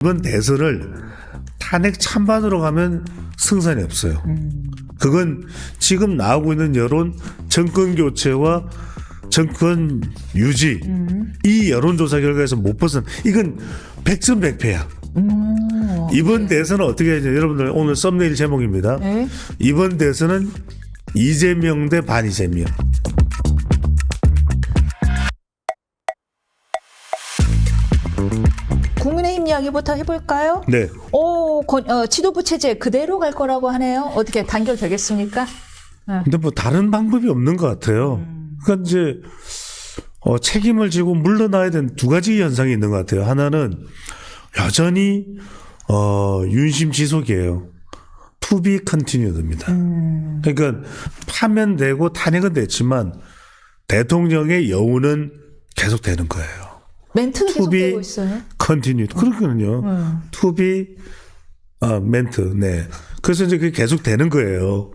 이번 대선을 탄핵 찬반으로 가면 승산이 없어요. 그건 지금 나오고 있는 여론, 정권 교체와 정권 유지, 이 여론조사 결과에서 못 벗은, 이건 백전백패야. 이번 대선은 어떻게 하죠? 여러분들 오늘 썸네일 제목입니다. 네? 이번 대선은 이재명 대 반이재명. 국민의힘 이야기부터 해볼까요? 네. 지도부 체제 그대로 갈 거라고 하네요. 어떻게 단결되겠습니까? 근데 뭐 다른 방법이 없는 것 같아요. 그러니까 이제 책임을 지고 물러나야 되는 두 가지 현상이 있는 것 같아요. 하나는 여전히 윤심 지속이에요. To be continued입니다. 그러니까 파면되고 탄핵은 됐지만 대통령의 여운은 계속되는 거예요. 멘트는 To be 계속되고 있어요. continued. 그렇거든요. To be 멘트. 네. 그래서 이제 그게 계속 되는 거예요.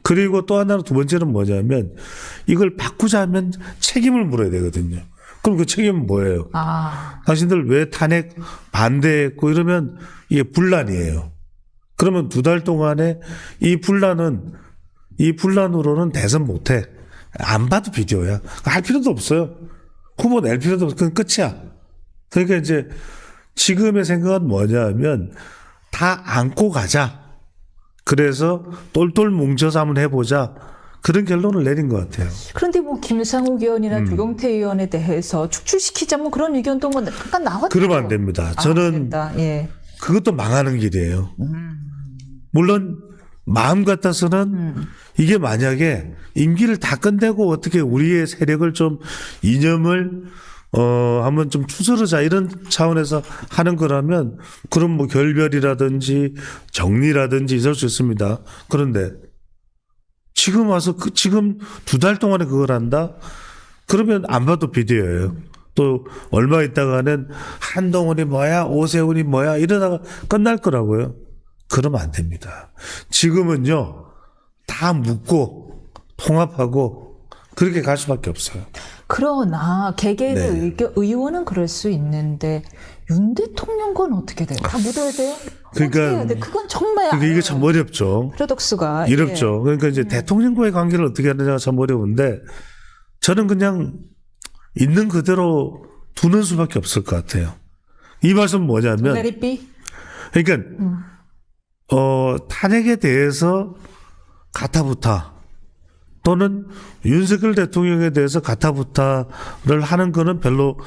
그리고 또 하나는 두 번째는 뭐냐면 이걸 바꾸자면 책임을 물어야 되거든요. 그럼 그 책임은 뭐예요? 당신들 왜 탄핵 반대했고 이러면 이게 분란이에요. 그러면 두 달 동안에 이 분란으로는 대선 못해. 안 봐도 비디오야. 할 필요도 없어요. 후보 낼 필요도 없어. 그건 끝이야. 그러니까 이제 지금의 생각은 뭐냐면 다 안고 가자. 그래서 똘똘 뭉쳐서 한번 해보자. 그런 결론을 내린 것 같아요. 그런데 뭐 김상욱 의원이나 조경태 의원에 대해서 축출시키자 뭐 그런 의견도 뭐 잠깐 나왔죠. 그러면 안 됩니다. 저는 예. 그것도 망하는 길이에요. 물론 마음 같아서는 이게 만약에 임기를 다 끝내고 어떻게 우리의 세력을 좀 이념을 한번 좀 추스르자 이런 차원에서 하는 거라면 그럼 뭐 결별이라든지 정리라든지 있을 수 있습니다. 그런데 지금 와서 지금 두 달 동안에 그걸 한다? 그러면 안 봐도 비디오예요. 또 얼마 있다가는 한동훈이 뭐야 오세훈이 뭐야 이러다가 끝날 거라고요. 그러면 안 됩니다. 지금은요 다 묶고 통합하고 그렇게 갈 수밖에 없어요. 그러나 개개의 네. 의원은 그럴 수 있는데 윤 대통령 건 어떻게 돼요? 다 묻어야 돼요? 그러니까 어떻게 해야 돼? 그건 정말 이게 참 어렵죠. 패러독스가 어렵죠. 그러니까 이제 대통령과의 관계를 어떻게 하느냐가 참 어려운데 저는 그냥 있는 그대로 두는 수밖에 없을 것 같아요. 이 말씀은 뭐냐면 Let it be? 그러니까 탄핵에 대해서 가타부타 또는 윤석열 대통령에 대해서 가타부타를 하는 거는 별로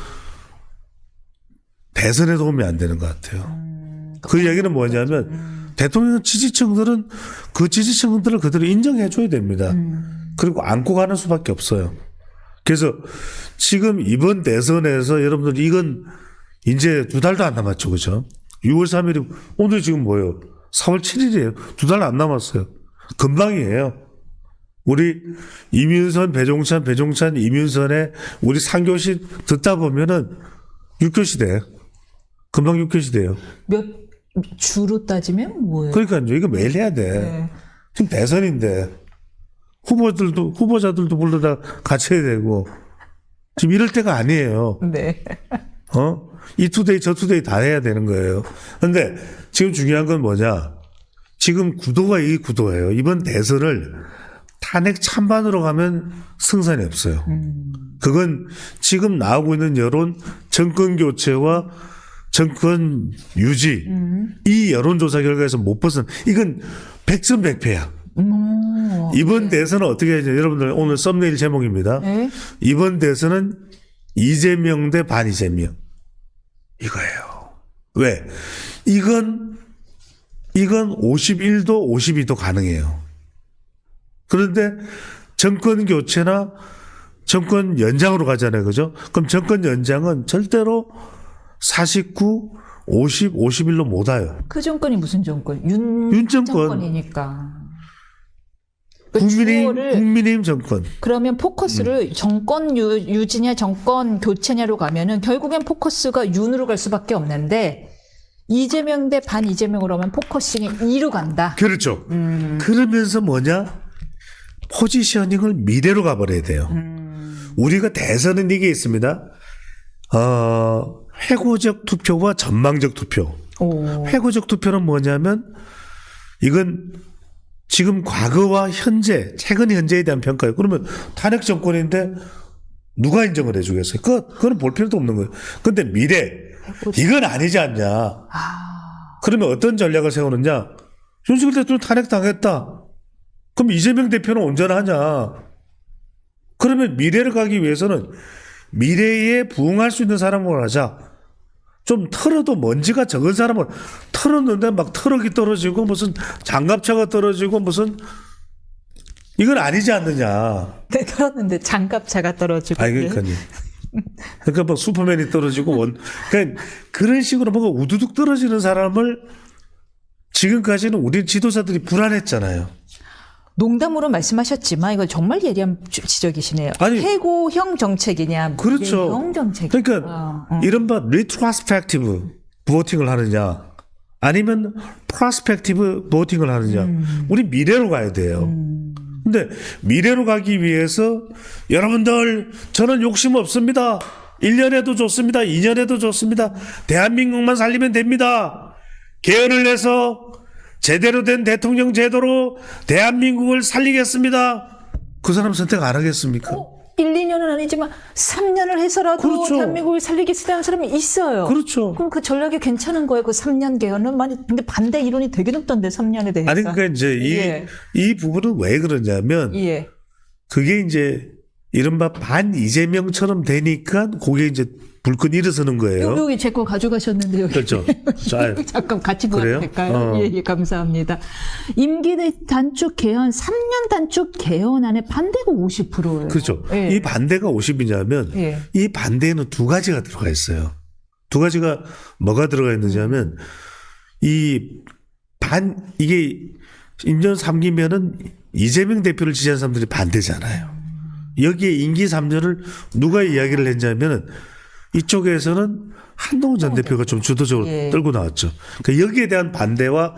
대선에 도움이 안 되는 것 같아요. 그 이야기는 뭐냐면 대통령 지지층들은 그 지지층들을 그대로 인정해 줘야 됩니다. 그리고 안고 가는 수밖에 없어요. 그래서 지금 이번 대선에서 여러분들 이건 이제 두 달도 안 남았죠. 그죠? 6월 3일이 오늘 지금 뭐예요? 4월 7일이에요. 두 달 안 남았어요. 금방이에요. 우리 이민선, 배종찬, 이민선의 우리 3교시 듣다 보면은 6교시 돼요. 금방 6교시 돼요. 몇 주로 따지면 뭐예요? 그러니까요. 이거 매일 해야 돼. 네. 지금 대선인데 후보자들도 불러다 같이 해야 되고 지금 이럴 때가 아니에요. 네. 이 투데이 저 투데이 다 해야 되는 거예요. 그런데 지금 중요한 건 뭐냐? 지금 구도가 이 구도예요. 이번 대선을 탄핵 찬반으로 가면 승산이 없어요. 그건 지금 나오고 있는 여론, 정권 교체와 정권 유지, 이 여론조사 결과에서 못 벗은, 이건 백전백패야. 이번 대선은 어떻게 하죠? 여러분들 오늘 썸네일 제목입니다. 네? 이번 대선은 이재명 대 반이재명. 이거예요. 왜? 이건 51도 52도 가능해요. 그런데 정권 교체나 정권 연장으로 가잖아요. 그죠? 그럼 정권 연장은 절대로 49, 50, 51로 못 와요. 그 정권이 무슨 정권? 윤 정권. 정권이니까. 국민의힘 정권. 그러면 포커스를 정권 유지냐 정권 교체냐로 가면은 결국엔 포커스가 윤으로 갈 수밖에 없는데 이재명 대 반이재명으로 하면 포커싱이 2로 간다. 그렇죠. 그러면서 뭐냐? 포지셔닝을 미래로 가버려야 돼요. 우리가 대선은 이게 있습니다. 회고적 투표와 전망적 투표. 오. 회고적 투표는 뭐냐면 이건 지금 과거와 현재, 최근 현재에 대한 평가예요. 그러면 탄핵 정권인데 누가 인정을 해주겠어요? 그건 볼 필요도 없는 거예요. 근데 미래, 이건 아니지 않냐. 그러면 어떤 전략을 세우느냐? 윤석열 대통령 탄핵당했다. 그럼 이재명 대표는 온전하냐? 그러면 미래를 가기 위해서는 미래에 부응할 수 있는 사람을 하자. 좀 털어도 먼지가 적은 사람을 털었는데 막 트럭이 떨어지고 무슨 장갑차가 떨어지고 무슨 이건 아니지 않느냐. 네, 그렇는데 장갑차가 떨어지고. 아니 그러니까요. 그러니까 뭐 슈퍼맨이 떨어지고 그러니까 그런 식으로 뭔가 우두둑 떨어지는 사람을 지금까지는 우리 지도자들이 불안했잖아요. 농담으로 말씀하셨지만 이거 정말 예리한 지적이시네요. 아니, 해고형 정책이냐, 그렇죠. 미래형 정책. 그러니까 이른바 리트로스펙티브 보팅을 하느냐 아니면 프로스펙티브 보팅을 하느냐. 우리 미래로 가야 돼요. 근데 미래로 가기 위해서 여러분들 저는 욕심 없습니다. 1년에도 좋습니다. 2년에도 좋습니다. 대한민국만 살리면 됩니다. 개헌을 해서 제대로 된 대통령 제도로 대한민국을 살리겠습니다. 그 사람 선택 안 하겠습니까? 1, 2년은 아니지만 3년을 해서라도 그렇죠. 대한민국을 살리겠다는 사람이 있어요. 그렇죠. 그럼 그 전략이 괜찮은 거예요. 그 3년 개헌은 근데 반대 이론이 되게 높던데 3년에 대해서. 아니 그러니까 이제 예. 이 부분은 왜 그러냐면 예. 그게 이제 이른바 반 이재명처럼 되니까 그게 이제 불끈 일어서는 거예요. 여기 제 거 가져가셨는데 여기. 그렇죠. 자, 잠깐 같이 그래요? 보아도 될까요? 예, 예, 감사합니다. 임기 단축 개헌, 3년 단축 개헌안에 반대가 50%예요. 그렇죠. 예. 이 반대가 50이냐면 예. 이 반대에는 두 가지가 들어가 있어요. 두 가지가 뭐가 들어가 있는지 하면 이게 임전 3기면은 이재명 대표를 지지한 사람들이 반대잖아요. 여기에 임기 3년을 누가 이야기를 했냐면은 이쪽에서는 한동훈 전 대표가 좀 주도적으로 예. 떨고 나왔죠. 그러니까 여기에 대한 반대와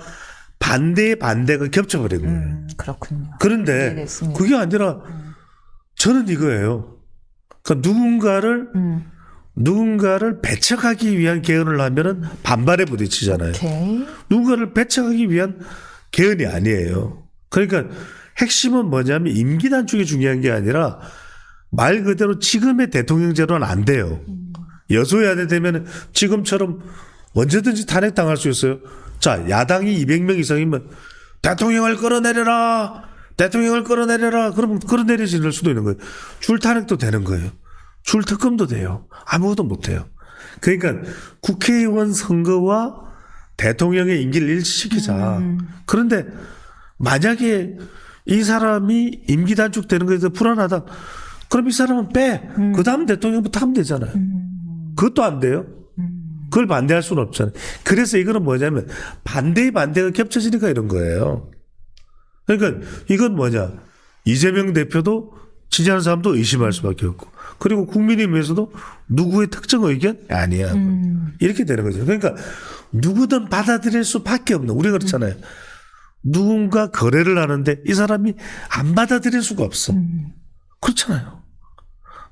반대의 반대가 겹쳐버린 거예요. 그렇군요. 그런데 이해됐습니다. 그게 아니라 저는 이거예요. 그러니까 누군가를 배척하기 위한 개헌을 하면은 반발에 부딪히잖아요. 오케이. 누군가를 배척하기 위한 개헌이 아니에요. 그러니까 핵심은 뭐냐면 임기 단축이 중요한 게 아니라 말 그대로 지금의 대통령제로는 안 돼요. 여소야대 되면 지금처럼 언제든지 탄핵당할 수 있어요. 자, 야당이 200명 이상이면 대통령을 끌어내려라. 그러면 끌어내리질 수도 있는 거예요. 줄탄핵도 되는 거예요. 줄특검도 돼요. 아무것도 못해요. 그러니까 국회의원 선거와 대통령의 임기를 일치시키자. 그런데 만약에 이 사람이 임기 단축되는 것에 대해서 불안하다. 그럼 이 사람은 빼. 그 다음 대통령부터 하면 되잖아요. 그것도 안 돼요. 그걸 반대할 수는 없잖아요. 그래서 이거는 뭐냐면 반대의 반대가 겹쳐지니까 이런 거예요. 그러니까 이건 뭐냐. 이재명 대표도 지지하는 사람도 의심할 수밖에 없고 그리고 국민의힘에서도 누구의 특정 의견? 아니야. 이렇게 되는 거죠. 그러니까 누구든 받아들일 수밖에 없는 우리가 그렇잖아요. 누군가 거래를 하는데 이 사람이 안 받아들일 수가 없어. 그렇잖아요.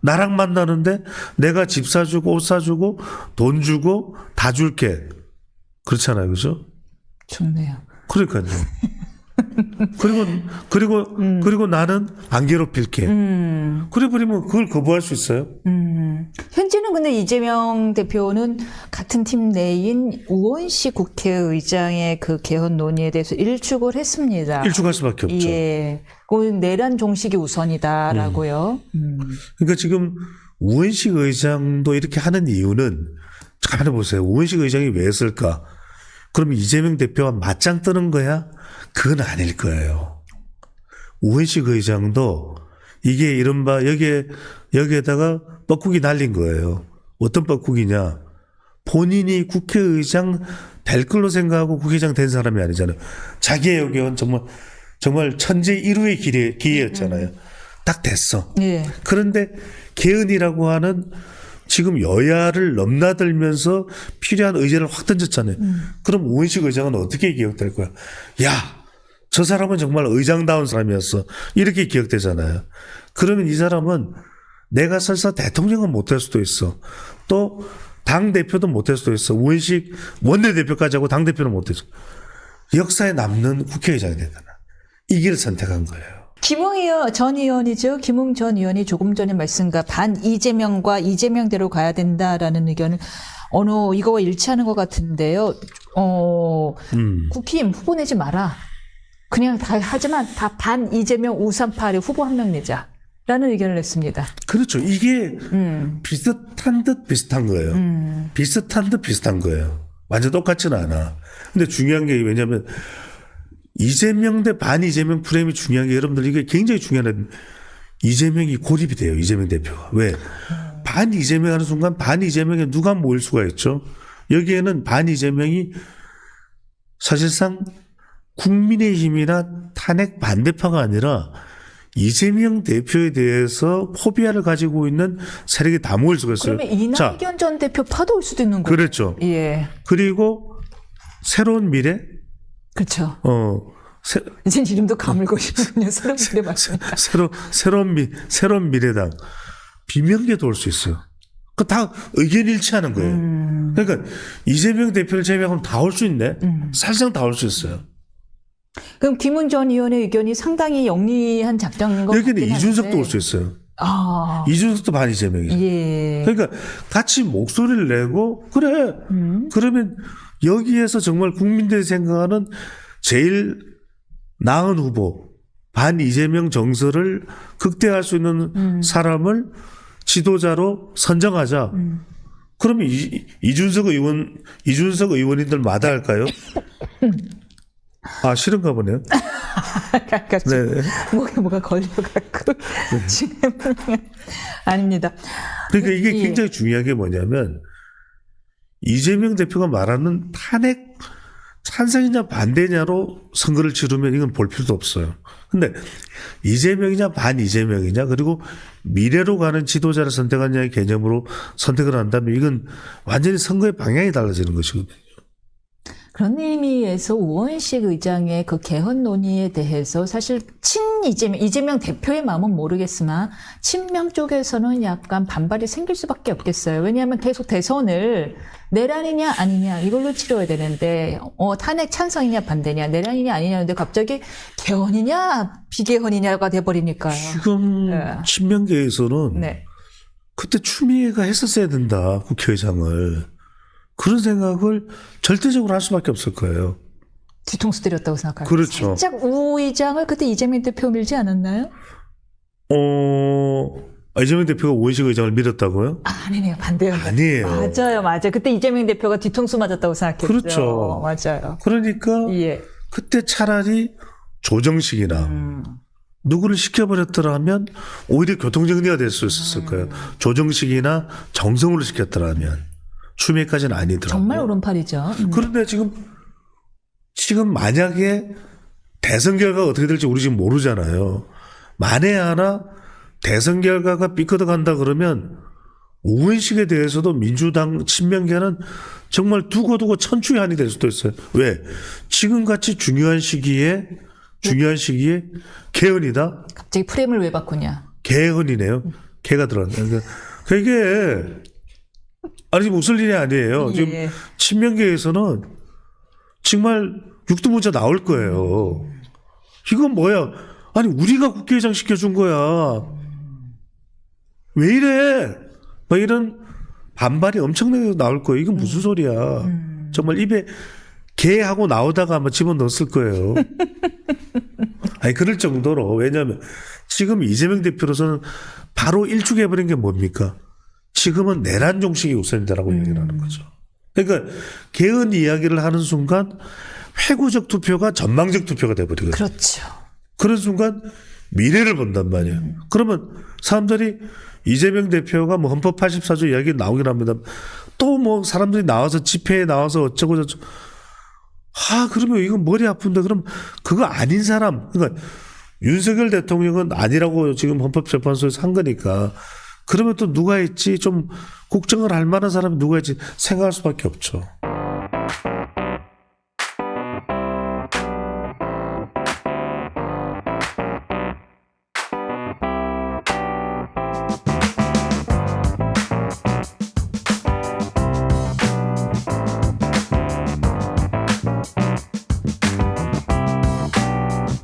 나랑 만나는데 내가 집 사주고 옷 사주고 돈 주고 다 줄게. 그렇잖아요. 그죠? 좋네요. 그러니까요. 그리고 나는 안 괴롭힐게. 그래버리면 그걸 거부할 수 있어요? 현재는 근데 이재명 대표는 같은 팀 내인 우원식 국회의장의 그 개헌 논의에 대해서 일축을 했습니다. 일축할 수밖에 없죠. 예. 그 내란 종식이 우선이다라고요. 그러니까 지금 우원식 의장도 이렇게 하는 이유는 가만히 보세요. 우원식 의장이 왜 했을까? 그러면 이재명 대표와 맞짱 뜨는 거야? 그건 아닐 거예요. 우원식 의장도 이게 이른바 여기에다가 뻐꾸기 날린 거예요. 어떤 뻐꾸기냐? 본인이 국회의장 될 걸로 생각하고 국회의장 된 사람이 아니잖아요. 자기의 여기는 정말 천재 1호의 기회였잖아요. 딱 됐어. 예. 그런데 개헌이라고 하는 지금 여야를 넘나들면서 필요한 의제를 확 던졌잖아요. 그럼 우원식 의장은 어떻게 기억될 거야? 야, 저 사람은 정말 의장다운 사람이었어. 이렇게 기억되잖아요. 그러면 이 사람은 내가 설사 대통령은 못할 수도 있어. 또 당 대표도 못할 수도 있어. 우원식 원내대표까지 하고 당 대표는 못했어. 역사에 남는 국회의장이 되거나 이 길을 선택한 거예요. 김웅 전 의원이죠. 김웅 전 의원이 조금 전에 말씀과 반 이재명과 이재명대로 가야 된다라는 의견을 이거와 일치하는 것 같은데요. 국힘 후보 내지 마라. 그냥 다 하지만 다 반 이재명 우산파를 후보 한 명 내자라는 의견을 냈습니다. 그렇죠. 이게 비슷한 듯 비슷한 거예요. 비슷한 듯 비슷한 거예요. 완전 똑같지는 않아. 근데 중요한 게 왜냐하면 이재명 대 반 이재명 프레임이 중요한 게 여러분들 이게 굉장히 중요한 이재명이 고립이 돼요. 이재명 대표가. 왜? 반 이재명 하는 순간 반 이재명에 누가 모일 수가 있죠? 여기에는 반 이재명이 사실상 국민의힘이나 탄핵 반대파가 아니라 이재명 대표에 대해서 포비아를 가지고 있는 세력이 다 모일 수가 있어요. 그러면 이낙연 전 대표 파도 올 수도 있는 거죠. 그렇죠. 예. 그리고 새로운 미래? 그렇죠. 이제 이름도 가물거리는군요. 새로운 미래 맞습니다. 새로운 미래당. 비명계도 올 수 있어요. 그 다 의견 일치하는 거예요. 그러니까 이재명 대표를 제외하고는 다 올 수 있네. 사실상 다 올 수 있어요. 그럼 김웅 전 의원의 의견이 상당히 영리한 작전인 것 같긴 한데. 여기는 이준석도 올 수 있어요. 아. 이준석도 반 이재명이죠. 예. 그러니까 같이 목소리를 내고 그래. 그러면 여기에서 정말 국민들이 생각하는 제일 나은 후보 반 이재명 정서를 극대화할 수 있는 사람을 지도자로 선정하자. 그러면 이준석 의원님들 마다할까요? 아, 싫은가 보네요. 네. 목에 뭐가 걸려갖고 지금 아닙니다. 그러니까 이게 굉장히 중요한 게 뭐냐면 이재명 대표가 말하는 탄핵 찬성이냐 반대냐로 선거를 치르면 이건 볼 필요도 없어요. 근데 이재명이냐 반 이재명이냐 그리고 미래로 가는 지도자를 선택하냐의 개념으로 선택을 한다면 이건 완전히 선거의 방향이 달라지는 것이거든요. 그런 의미에서 우원식 의장의 그 개헌 논의에 대해서 사실 이재명 대표의 마음은 모르겠으나 친명 쪽에서는 약간 반발이 생길 수밖에 없겠어요. 왜냐하면 계속 대선을 내란이냐 아니냐 이걸로 치러야 되는데 탄핵 찬성이냐 반대냐 내란이냐 아니냐인데 갑자기 개헌이냐 비개헌이냐가 돼버리니까요. 지금 친명계에서는 네. 그때 추미애가 했었어야 된다 국회의장을. 그런 생각을 절대적으로 할 수밖에 없을 거예요. 뒤통수 때렸다고 생각해요. 그렇죠. 살짝 우 의장을 그때 이재명 대표 밀지 않았나요? 이재명 대표가 우원식 의장을 밀었다고요? 아니네요. 반대요. 아니에요. 맞아요. 그때 이재명 대표가 뒤통수 맞았다고 생각했죠. 그렇죠. 맞아요. 그러니까 예. 그때 차라리 조정식이나 누구를 시켜버렸더라면 오히려 교통정리가 될 수 있었을 거예요. 조정식이나 정성우를 시켰더라면. 추미애까지는 아니더라고요. 정말 오른팔이죠. 그런데 지금 만약에 대선 결과가 어떻게 될지 우리 지금 모르잖아요. 만에 하나 대선 결과가 삐끗어 간다 그러면 우원식에 대해서도 민주당 친명계는 정말 두고두고 천추의 한이 될 수도 있어요. 왜? 지금같이 중요한 시기에 개헌이다? 갑자기 프레임을 왜 바꾸냐? 개헌이네요. 개가 들어갔네. 그러니까 이게 아니 지금 웃을 일이 아니에요. 예. 지금 친명계에서는 정말 육두문자 나올 거예요. 이건 뭐야? 아니 우리가 국회의장 시켜준 거야. 왜 이래? 막 이런 반발이 엄청나게 나올 거예요. 이건 무슨 소리야? 정말 입에 개하고 나오다가 아마 집어넣었을 거예요. 아니 그럴 정도로. 왜냐하면 지금 이재명 대표로서는 바로 일축해버린 게 뭡니까? 지금은 내란 종식이 우선이다라고 얘기를 하는 거죠. 그러니까 개헌 이야기를 하는 순간 회고적 투표가 전망적 투표가 돼버리거든요. 그렇죠. 그런 순간 미래를 본단 말이에요. 그러면 사람들이 이재명 대표가 뭐 헌법 84조 이야기 나오긴 합니다. 또 뭐 사람들이 나와서 집회에 나와서 어쩌고 저쩌고. 그러면 이건 머리 아픈데 그럼 그거 아닌 사람. 그러니까 윤석열 대통령은 아니라고 지금 헌법재판소에서 한 거니까 그러면 또 누가 있지? 좀 국정을 할 만한 사람이 누가 있지? 생각할 수밖에 없죠.